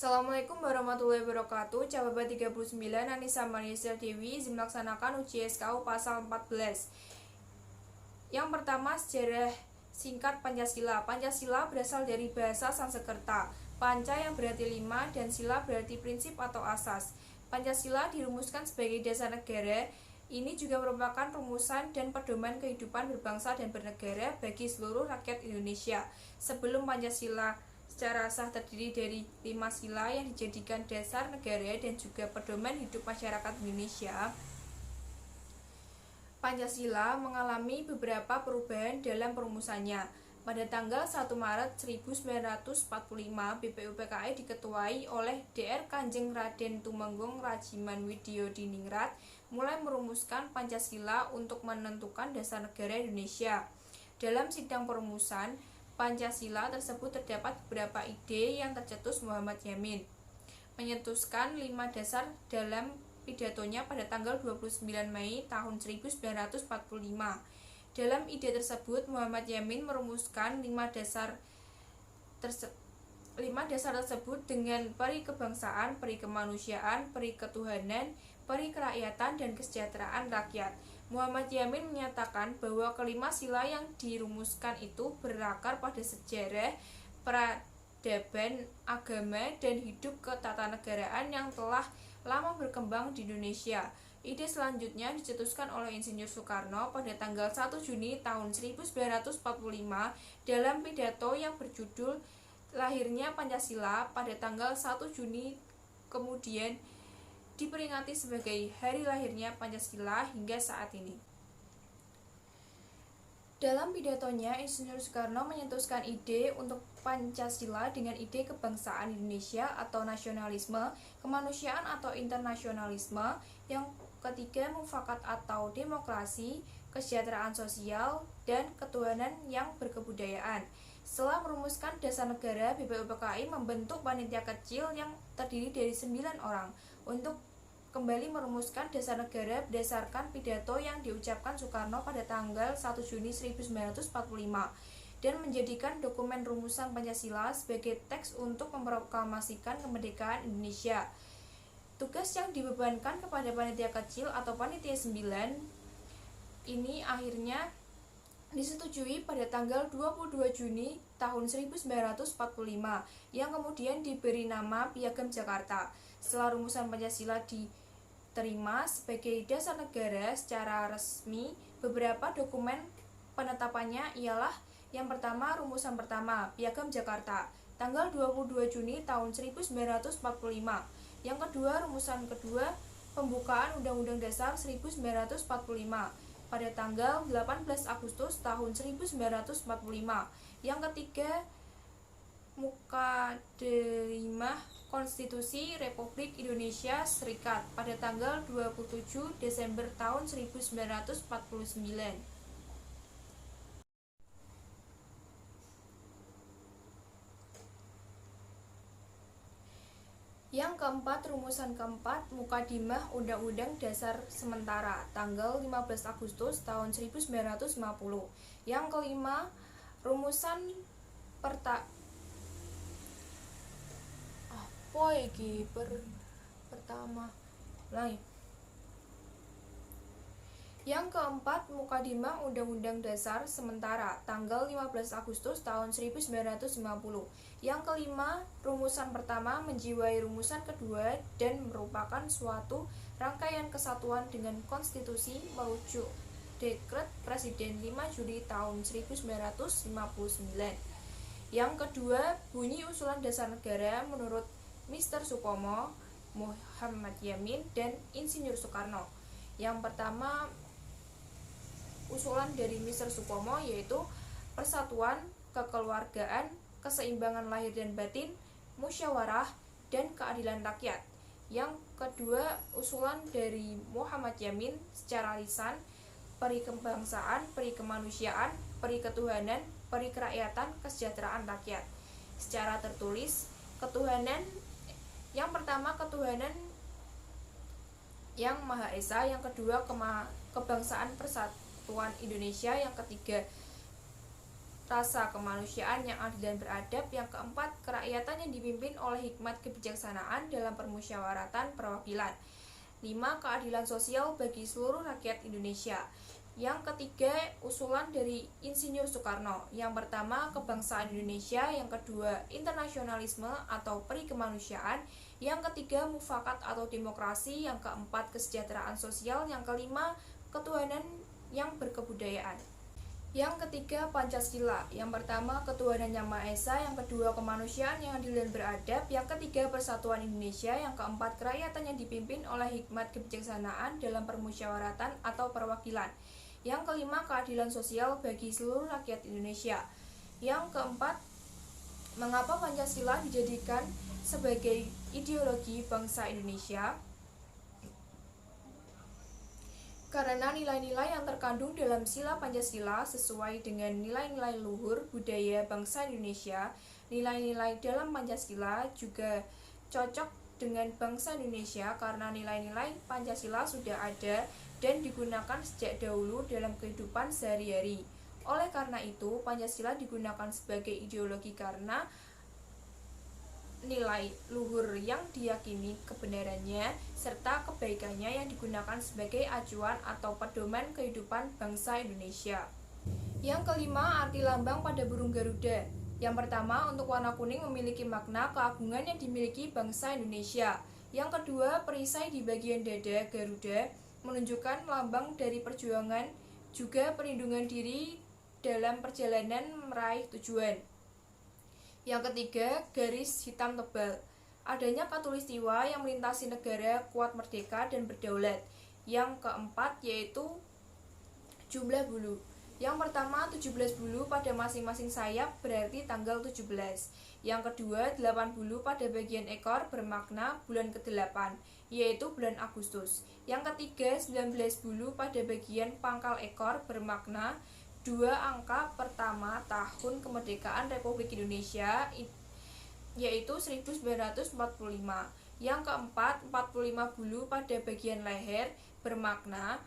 Assalamualaikum warahmatullahi wabarakatuh. Jawaban 39, Anissa Manisya Dewi izin melaksanakan uji SKU pasal 14. Yang pertama, sejarah singkat Pancasila. Pancasila berasal dari bahasa Sanskerta. Panca yang berarti 5 dan sila berarti prinsip atau asas. Pancasila dirumuskan sebagai dasar negara. Ini juga merupakan rumusan dan pedoman kehidupan berbangsa dan bernegara bagi seluruh rakyat Indonesia. Sebelum Pancasila secara sah terdiri dari 5 sila yang dijadikan dasar negara dan juga pedoman hidup masyarakat Indonesia, Pancasila mengalami beberapa perubahan dalam perumusannya. Pada tanggal 1 Maret 1945, BPUPKI diketuai oleh Dr. Kanjeng Raden Tumenggung Rajiman Widyodiningrat mulai merumuskan Pancasila untuk menentukan dasar negara Indonesia. Dalam sidang perumusan Pancasila tersebut terdapat beberapa ide yang tercetus Muhammad Yamin menyetuskan 5 dasar dalam pidatonya pada tanggal 29 Mei tahun 1945. Dalam ide tersebut, Muhammad Yamin merumuskan 5 dasar tersebut dengan peri kebangsaan, peri kemanusiaan, peri ketuhanan, peri kerakyatan, dan kesejahteraan rakyat. Muhammad Yamin menyatakan bahwa kelima sila yang dirumuskan itu berakar pada sejarah, peradaban, agama, dan hidup ketatanegaraan yang telah lama berkembang di Indonesia. Ide selanjutnya dicetuskan oleh Insinyur Soekarno pada tanggal 1 Juni tahun 1945 dalam pidato yang berjudul Lahirnya Pancasila pada tanggal 1 Juni, kemudian diperingati sebagai hari lahirnya Pancasila hingga saat ini. Dalam pidatonya, Insinyur Soekarno menyetuskan ide untuk Pancasila dengan ide kebangsaan Indonesia atau nasionalisme, kemanusiaan atau internasionalisme, yang ketiga mufakat atau demokrasi, kesejahteraan sosial, dan ketuhanan yang berkebudayaan. Setelah merumuskan dasar negara, BPUPKI membentuk panitia kecil yang terdiri dari 9 orang untuk kembali merumuskan dasar negara berdasarkan pidato yang diucapkan Soekarno pada tanggal 1 Juni 1945 dan menjadikan dokumen rumusan Pancasila sebagai teks untuk memproklamasikan kemerdekaan Indonesia. Tugas yang dibebankan kepada panitia kecil atau panitia 9 ini akhirnya disetujui pada tanggal 22 Juni tahun 1945 yang kemudian diberi nama Piagam Jakarta. Setelah rumusan Pancasila diterima sebagai dasar negara secara resmi, beberapa dokumen penetapannya ialah yang pertama, rumusan pertama, Piagam Jakarta, tanggal 22 Juni tahun 1945. Yang kedua, rumusan kedua, pembukaan Undang-Undang Dasar 1945 pada tanggal 18 Agustus tahun 1945. Yang ketiga, Mukadimah Konstitusi Republik Indonesia Serikat pada tanggal 27 Desember tahun 1949. Yang keempat, rumusan keempat, Mukadimah Undang-Undang Dasar Sementara tanggal 15 Agustus tahun 1950. Yang kelima, rumusan Yang keempat, Mukadimah Undang-Undang Dasar Sementara tanggal 15 Agustus tahun 1950. Yang kelima, rumusan pertama menjiwai rumusan kedua dan merupakan suatu rangkaian kesatuan dengan konstitusi merujuk Dekret Presiden 5 Juli tahun 1959. Yang kedua, bunyi usulan dasar negara menurut Mr. Supomo, Muhammad Yamin, dan Insinyur Soekarno. Yang pertama, usulan dari Mr. Supomo yaitu persatuan, kekeluargaan, keseimbangan lahir dan batin, musyawarah, dan keadilan rakyat. Yang kedua, usulan dari Muhammad Yamin secara lisan, peri kebangsaan, peri kemanusiaan, peri ketuhanan, peri kerakyatan, kesejahteraan rakyat. Secara tertulis, ketuhanan yang pertama ketuhanan yang Maha Esa, yang kedua kebangsaan persatuan Indonesia, yang ketiga rasa kemanusiaan yang adil dan beradab. Yang keempat, kerakyatan yang dipimpin oleh hikmat kebijaksanaan dalam permusyawaratan perwakilan. 5. Keadilan sosial bagi seluruh rakyat Indonesia. Yang ketiga, usulan dari Insinyur Soekarno. Yang pertama, kebangsaan Indonesia. Yang kedua, internasionalisme atau peri kemanusiaan. Yang ketiga, mufakat atau demokrasi. Yang keempat, kesejahteraan sosial. Yang kelima, ketuhanan yang berkebudayaan. Yang ketiga, Pancasila. Yang pertama, ketuhanan yang Maha Esa. Yang kedua, kemanusiaan yang adil dan beradab. Yang ketiga, persatuan Indonesia. Yang keempat, kerakyatan yang dipimpin oleh hikmat kebijaksanaan dalam permusyawaratan atau perwakilan. Yang kelima, keadilan sosial bagi seluruh rakyat Indonesia. Yang keempat, mengapa Pancasila dijadikan sebagai ideologi bangsa Indonesia? Karena nilai-nilai yang terkandung dalam sila Pancasila sesuai dengan nilai-nilai luhur budaya bangsa Indonesia. Nilai-nilai dalam Pancasila juga cocok dengan bangsa Indonesia karena nilai-nilai Pancasila sudah ada dan digunakan sejak dahulu dalam kehidupan sehari-hari. Oleh karena itu, Pancasila digunakan sebagai ideologi karena nilai luhur yang diyakini kebenarannya serta kebaikannya yang digunakan sebagai acuan atau pedoman kehidupan bangsa Indonesia. Yang kelima, arti lambang pada burung Garuda. Yang pertama, untuk warna kuning memiliki makna keagungan yang dimiliki bangsa Indonesia. Yang kedua, perisai di bagian dada Garuda menunjukkan lambang dari perjuangan, juga perlindungan diri dalam perjalanan meraih tujuan. Yang ketiga, garis hitam tebal. Adanya khatulistiwa yang melintasi negara kuat merdeka dan berdaulat. Yang keempat yaitu jumlah bulu. Yang pertama, 17 bulu pada masing-masing sayap berarti tanggal 17. Yang kedua, 8 bulu pada bagian ekor bermakna bulan ke-8, yaitu bulan Agustus. Yang ketiga, 19 bulu pada bagian pangkal ekor bermakna 2 angka pertama tahun kemerdekaan Republik Indonesia, yaitu 1945. Yang keempat, 45 bulu pada bagian leher bermakna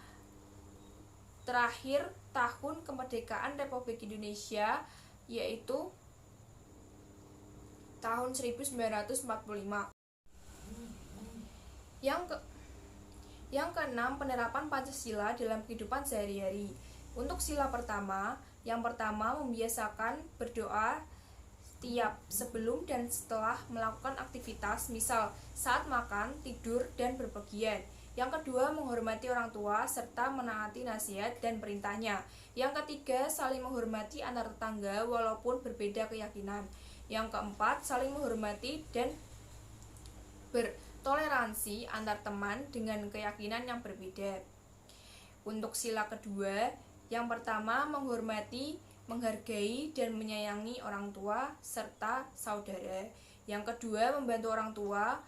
terakhir tahun kemerdekaan Republik Indonesia, yaitu tahun 1945. Yang keenam, penerapan Pancasila dalam kehidupan sehari-hari. Untuk sila pertama, yang pertama membiasakan berdoa tiap sebelum dan setelah melakukan aktivitas, misal saat makan, tidur, dan berpergian. Yang kedua, menghormati orang tua serta menaati nasihat dan perintahnya. Yang ketiga, saling menghormati antar tetangga walaupun berbeda keyakinan. Yang keempat, saling menghormati dan bertoleransi antar teman dengan keyakinan yang berbeda. Untuk sila kedua, yang pertama menghormati, menghargai, dan menyayangi orang tua serta saudara. Yang kedua, membantu orang tua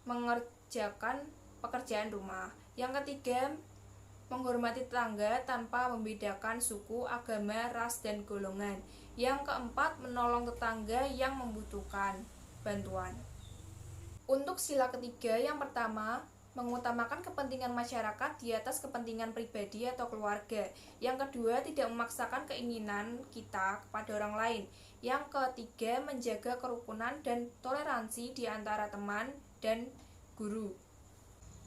mengerjakan pekerjaan rumah. Yang ketiga, menghormati tetangga tanpa membedakan suku, agama, ras, dan golongan. Yang keempat, menolong tetangga yang membutuhkan bantuan. Untuk sila ketiga, yang pertama, mengutamakan kepentingan masyarakat di atas kepentingan pribadi atau keluarga. Yang kedua, tidak memaksakan keinginan kita kepada orang lain. Yang ketiga, menjaga kerukunan dan toleransi di antara teman dan guru.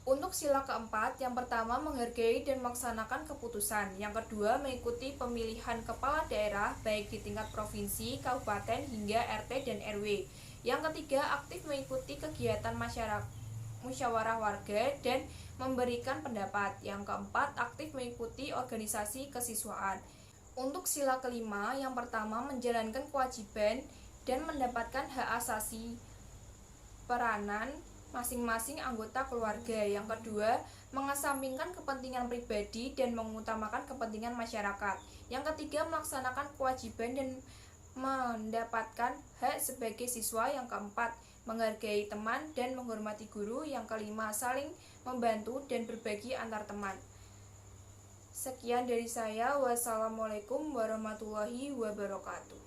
Untuk sila keempat, yang pertama menghargai dan melaksanakan keputusan. Yang kedua, mengikuti pemilihan kepala daerah baik di tingkat provinsi, kabupaten, hingga RT dan RW. Yang ketiga, aktif mengikuti kegiatan musyawarah warga dan memberikan pendapat. Yang keempat, aktif mengikuti organisasi kesiswaan. Untuk sila kelima, yang pertama menjalankan kewajiban dan mendapatkan hak asasi peranan masing-masing anggota keluarga. Yang kedua, mengesampingkan kepentingan pribadi dan mengutamakan kepentingan masyarakat. Yang ketiga, melaksanakan kewajiban dan mendapatkan hak sebagai siswa. Yang keempat, menghargai teman dan menghormati guru. Yang kelima, saling membantu dan berbagi antar teman. Sekian dari saya. Wassalamualaikum warahmatullahi wabarakatuh.